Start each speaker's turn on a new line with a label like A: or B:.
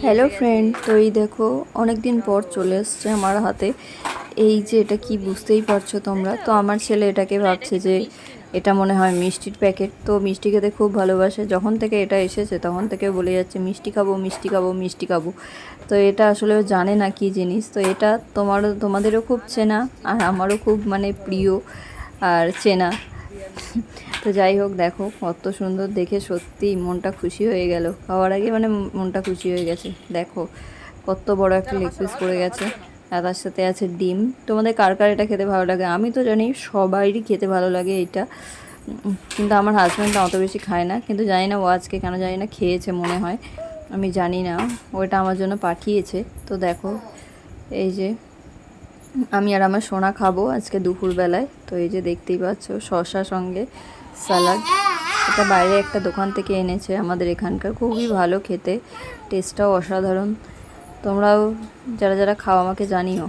A: Hello friend, তো এই দেখো অনেক দিন পর চলে এসছে আমার হাতে এই যে এটা কি বুঝতেই পারছো তোমরা। তো আমার ছেলে এটাকে ভাবছে যে এটা মনে হয় মিষ্টির প্যাকেট। তো মিষ্টি খেতে খুব ভালোবাসে, যখন থেকে এটা এসেছে তখন থেকে বলে যাচ্ছে মিষ্টি খাবো মিষ্টি খাবো মিষ্টি খাবো। তো এটা আসলে ও জানে না কি জিনিস। তো এটা তোমাদেরও খুব চেনা আর আমারও খুব মানে প্রিয় আর চেনা। তো যাই হোক, দেখো কত সুন্দর দেখে, সত্যি মনটা খুশি হয়ে গেল। খাওয়ার আগে মানে মনটা খুশি হয়ে গেছে। দেখো কত বড় একটা লেগ পিস পড়ে গেছে, আর তার সাথে আছে ডিম। তোমাদের কার কার এটা খেতে ভালো লাগে? আমি তো জানি সবারই খেতে ভালো লাগে এটা, কিন্তু আমার হাজব্যান্ডটা অত বেশি খায় না। কিন্তু জানি না ও আজকে কেন জানি না খেয়েছে মনে হয়, আমি জানি না। ওটা আমার জন্য পাঠিয়েছে। তো দেখো এই যে আমি আর আমার সোনা খাবো আজকে দুপুরবেলায়। তো এই যে দেখতেই পাচ্ছ শসা সঙ্গে স্যালাড। এটা বাইরে একটা দোকান থেকে এনেছে আমাদের এখানকার, খুবই ভালো খেতে, টেস্টটাও অসাধারণ। তোমরাও যারা যারা খাও আমাকে জানিও।